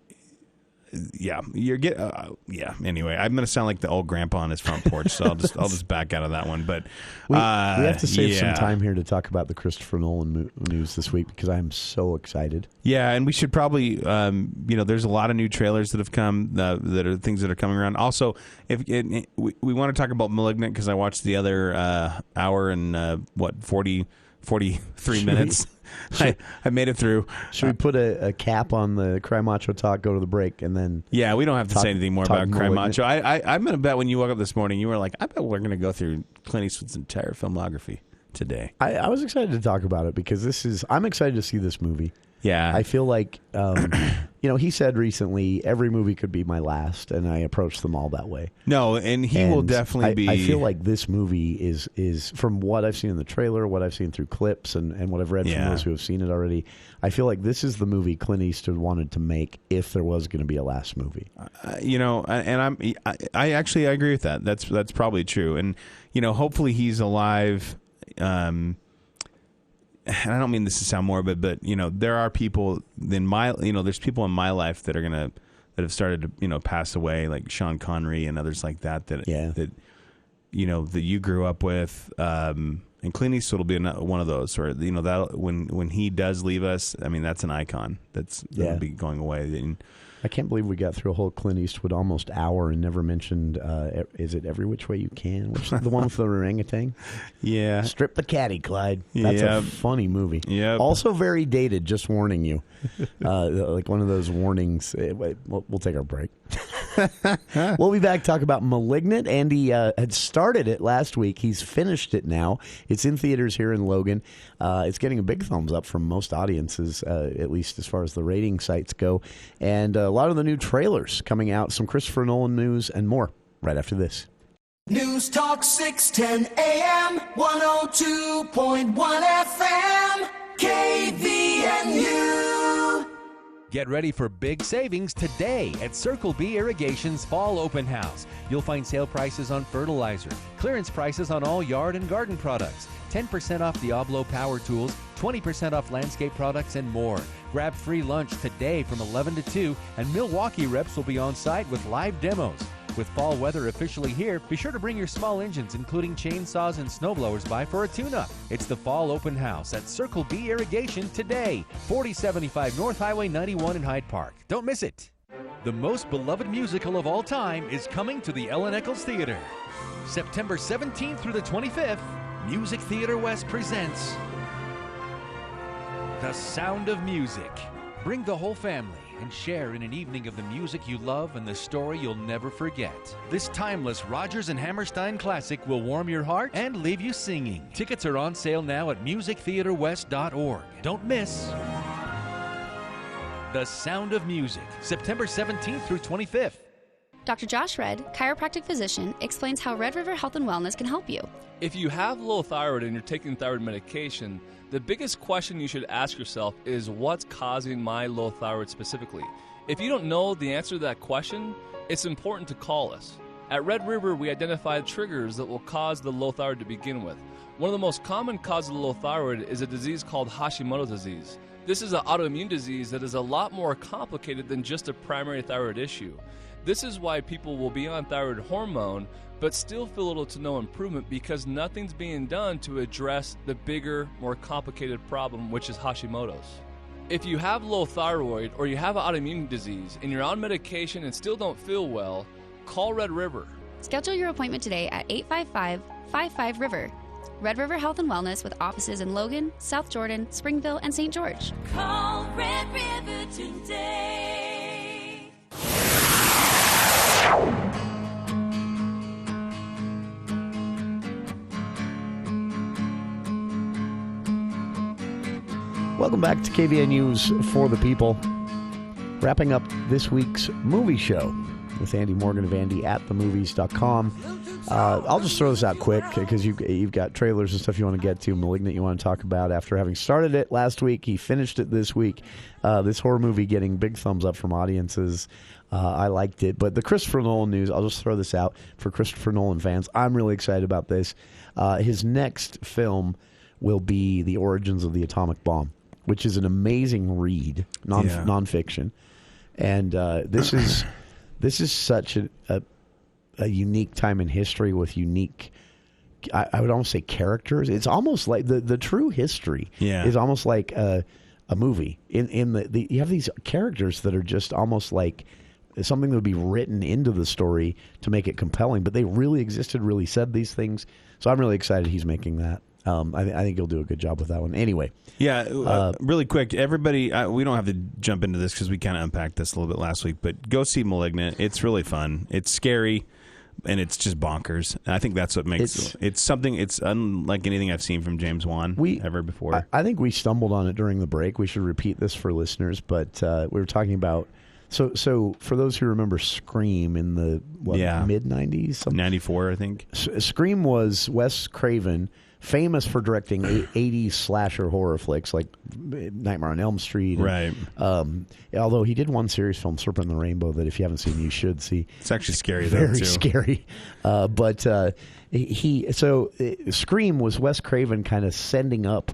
Anyway, I'm going to sound like the old grandpa on his front porch, so I'll just back out of that one. But
we have to save some time here to talk about the Christopher Nolan news this week because I'm so excited.
Yeah, and we should probably, there's a lot of new trailers that have come that are things that are coming around. Also, we want to talk about Malignant because I watched the other hour and 43 minutes. I made it through.
Should we put a cap on the Cry Macho talk, go to the break, and then...
Yeah, we don't have to say anything more about Cry Macho. I'm going to bet when you woke up this morning, you were like, I bet we're going to go through Clint Eastwood's entire filmography today.
I was excited to talk about it because I'm excited to see this movie.
Yeah.
I feel like, he said recently, every movie could be my last, and I approach them all that way.
No, and he will definitely be...
I feel like this movie is, from what I've seen in the trailer, what I've seen through clips, and what I've read from those who have seen it already, I feel like this is the movie Clint Eastwood wanted to make if there was going to be a last movie.
I actually agree with that. That's probably true. And, hopefully he's alive... and I don't mean this to sound morbid, but there are people there's people in my life that have started to pass away, like Sean Connery and others like that that you grew up with, and Clint Eastwood will be one of those, or that when he does leave us, I mean that's an icon that'll be going away. And,
I can't believe we got through a whole Clint Eastwood almost hour and never mentioned, is it Every Which Way You Can? Which is the one with the orangutan?
Yeah.
Strip the Caddy, Clyde. That's a funny movie.
Yep.
Also very dated, just warning you. Like one of those warnings. We'll take our break. We'll be back to talk about Malignant. Andy had started it last week. He's finished it now. It's in theaters here in Logan. It's getting a big thumbs up from most audiences, at least as far as the rating sites go. And a lot of the new trailers coming out, some Christopher Nolan news, and more right after this.
News Talk 610 AM, 102.1 FM, KVNU.
Get ready for big savings today at Circle B Irrigation's Fall Open House. You'll find sale prices on fertilizer, clearance prices on all yard and garden products, 10% off Diablo power tools, 20% off landscape products, and more. Grab free lunch today from 11 to 2, and Milwaukee reps will be on site with live demos. With fall weather officially here, be sure to bring your small engines, including chainsaws and snowblowers, by for a tune-up. It's the Fall Open House at Circle B Irrigation today, 4075 North Highway 91 in Hyde Park. Don't miss it. The most beloved musical of all time is coming to the Ellen Eccles Theater. September 17th through the 25th, Music Theater West presents The Sound of Music. Bring the whole family and share in an evening of the music you love and the story you'll never forget. This timeless Rodgers and Hammerstein classic will warm your heart and leave you singing. Tickets are on sale now at musictheaterwest.org. Don't miss The Sound of Music, September 17th through 25th.
Dr. Josh Redd, chiropractic physician, explains how Red River Health and Wellness can help you.
If you have low thyroid and you're taking thyroid medication, the biggest question you should ask yourself is what's causing my low thyroid specifically? If you don't know the answer to that question, it's important to call us. At Red River, we identified triggers that will cause the low thyroid to begin with. One of the most common causes of low thyroid is a disease called Hashimoto's disease. This is an autoimmune disease that is a lot more complicated than just a primary thyroid issue. This is why people will be on thyroid hormone but still feel little to no improvement because nothing's being done to address the bigger, more complicated problem, which is Hashimoto's. If you have low thyroid or you have an autoimmune disease and you're on medication and still don't feel well, call Red River.
Schedule your appointment today at 855-55-RIVER. Red River Health and Wellness with offices in Logan, South Jordan, Springville, and St. George.
Call Red River today.
Welcome back to KVNU's For the People. wrapping up this week's movie show with Andy Morgan of AndyAtTheMovies.com. I'll just throw this out quick because you've got trailers and stuff you want to get to. Malignant you want to talk about after having started it last week. He finished it this week. This horror movie getting big thumbs up from audiences. I liked it. But the Christopher Nolan news, I'll just throw this out for Christopher Nolan fans. I'm really excited about this. His next film will be The Origins of the Atomic Bomb, which is an amazing read, nonfiction. And this is such a unique time in history with unique, I would almost say, characters. It's almost like the true history is almost like a movie. In the you have these characters that are just almost like something that would be written into the story to make it compelling, but they really existed, really said these things. So I'm really excited he's making that. I think he'll do a good job with that one. Anyway.
Yeah, really quick, everybody, we don't have to jump into this because we kind of unpacked this a little bit last week, but go see Malignant. It's really fun. It's scary, and it's just bonkers. And I think that's what makes it's unlike anything I've seen from James Wan ever before.
I think we stumbled on it during the break. We should repeat this for listeners, but we were talking about... So for those who remember Scream in the mid-90s?
94, I think.
Scream was Wes Craven, famous for directing 80s slasher horror flicks like Nightmare on Elm Street.
Right.
Although he did one series film, Serpent and the Rainbow, that if you haven't seen, you should see.
It's actually scary,
though,
too.
Very scary. Scream was Wes Craven kind of sending up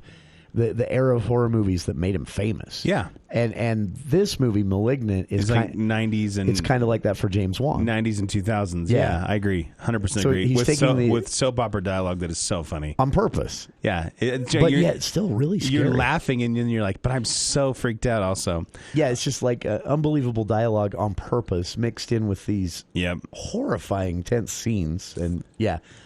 the era of horror movies that made him famous.
Yeah.
And this movie, Malignant, is
like 90s and...
It's kind of like that for James Wan.
90s and 2000s. Yeah, I agree. 100% agree. With soap opera dialogue that is so funny.
On purpose.
Yeah.
But yet, it's still really scary.
You're laughing and then you're like, but I'm so freaked out also.
Yeah, it's just like unbelievable dialogue on purpose mixed in with these horrifying, tense scenes. And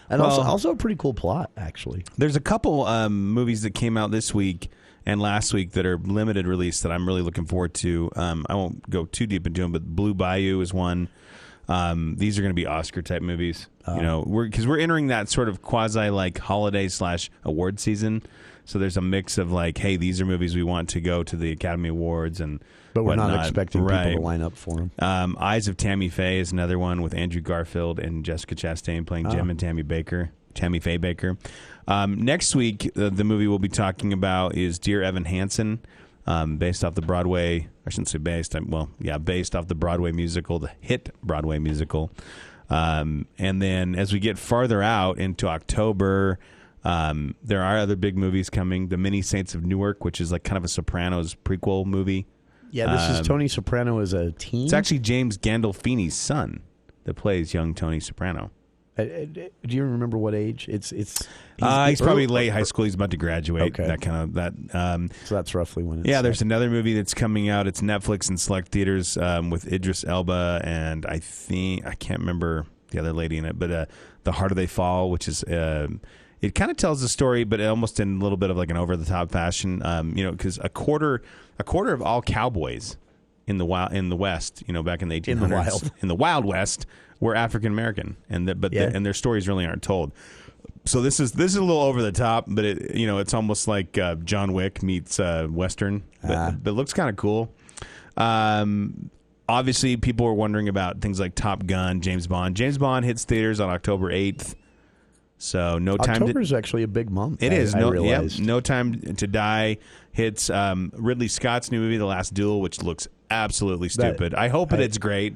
also a pretty cool plot, actually.
There's a couple movies that came out this week and last week that are limited release that I'm really looking forward to. I won't go too deep into them, but Blue Bayou is one. These are going to be Oscar type movies, because we're entering that sort of quasi like holiday / award season. So there's a mix of like, hey, these are movies we want to go to the Academy Awards and
but we're not expecting people to line up for them.
Eyes of Tammy Faye is another one with Andrew Garfield and Jessica Chastain playing Jim and Tammy Faye Baker. Next week, the movie we'll be talking about is Dear Evan Hansen, based off the Broadway. I shouldn't say based. Based off the Broadway musical, the hit Broadway musical. And then as we get farther out into October, there are other big movies coming. The Many Saints of Newark, which is like kind of a Sopranos prequel movie.
Yeah, this is Tony Soprano as a teen.
It's actually James Gandolfini's son that plays young Tony Soprano.
Do you remember what age? He's
probably late high school. He's about to graduate.
Okay.
So
that's roughly when it's...
Yeah, there's another movie that's coming out. It's Netflix and select theaters with Idris Elba and I can't remember the other lady in it, but The Harder They Fall, which is... it kind of tells the story, but almost in a little bit of like an over-the-top fashion, because a quarter of all cowboys in the West, back in the 1800s, in the Wild West, were African American, and their stories really aren't told. So this is a little over the top, but it's almost like John Wick meets Western, but it looks kind of cool. Obviously, people were wondering about things like Top Gun, James Bond. James Bond hits theaters on October 8th. So
October's actually a big month.
It is.
I realized.
No Time to Die hits Ridley Scott's new movie, The Last Duel, which looks absolutely stupid. I hope it's great.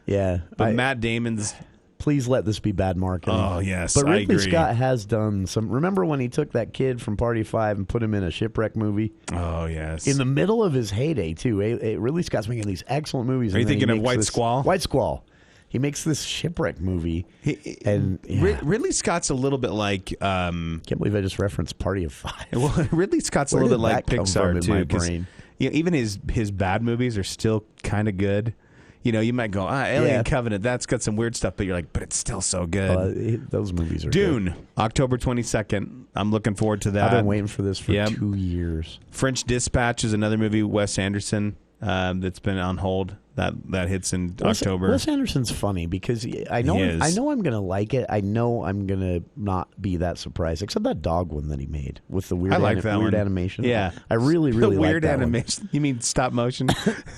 Yeah.
But Matt Damon's...
Please let this be bad marketing.
Oh, yes,
but Ridley
I agree.
Scott has done some... Remember when he took that kid from Party 5 and put him in a shipwreck movie?
Oh, yes.
In the middle of his heyday, too. Ridley Scott's making these excellent movies.
Are you thinking of White Squall?
White Squall. He makes this shipwreck movie.
Ridley Scott's a little bit like...
can't believe I just referenced Party of 5.
Well, Ridley Scott's a little bit like Pixar, too. Because even his bad movies are still kind of good. You might go, Alien Covenant, that's got some weird stuff, but you're like, but it's still so good.
Those movies are
Dune,
good.
October 22nd. I'm looking forward to that.
I've been waiting for this for 2 years.
French Dispatch is another movie, Wes Anderson, that's been on hold. That hits in October.
Wes Anderson's funny because I know I'm going to like it. I know I'm going to not be that surprised, except that dog one that he made with the weird, weird animation.
Yeah,
I really
the
like
weird
that
animation.
One.
You mean stop motion?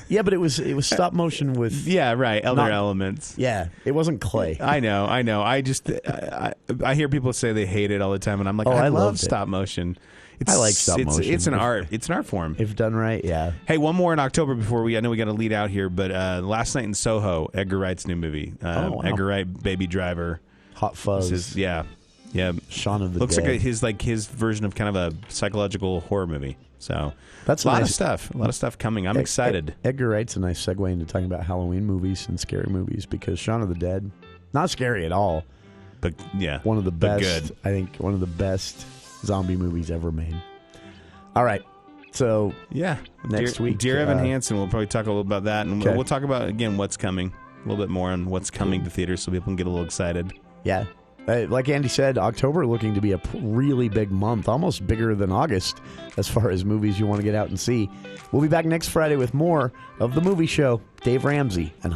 Yeah, but it was stop motion with
other elements.
Yeah, it wasn't clay.
I know. I just I hear people say they hate it all the time, and I'm like, I love stop motion.
I like stop motion.
It's an art. It's an art form.
If done right, yeah.
Hey, one more in October before I know we got to lead out here, but Last Night in Soho, Edgar Wright's new movie.
Wow.
Edgar Wright, Baby Driver.
Hot Fuzz.
Yeah.
Shaun of the
Looks
Dead.
like his version of kind of a psychological horror movie. So
that's
a lot of stuff. A lot of stuff coming. I'm excited.
Edgar Wright's a nice segue into talking about Halloween movies and scary movies because Shaun of the Dead, not scary at all,
but
one of the best.
Good.
I think one of the best zombie movies ever made. All right. So, next week.
Dear Evan Hansen, we'll probably talk a little about that. And we'll talk about, again, what's coming. A little bit more on what's coming to theaters so people can get a little excited.
Yeah. Like Andy said, October looking to be a really big month, almost bigger than August as far as movies you want to get out and see. We'll be back next Friday with more of The Movie Show. Dave Ramsey and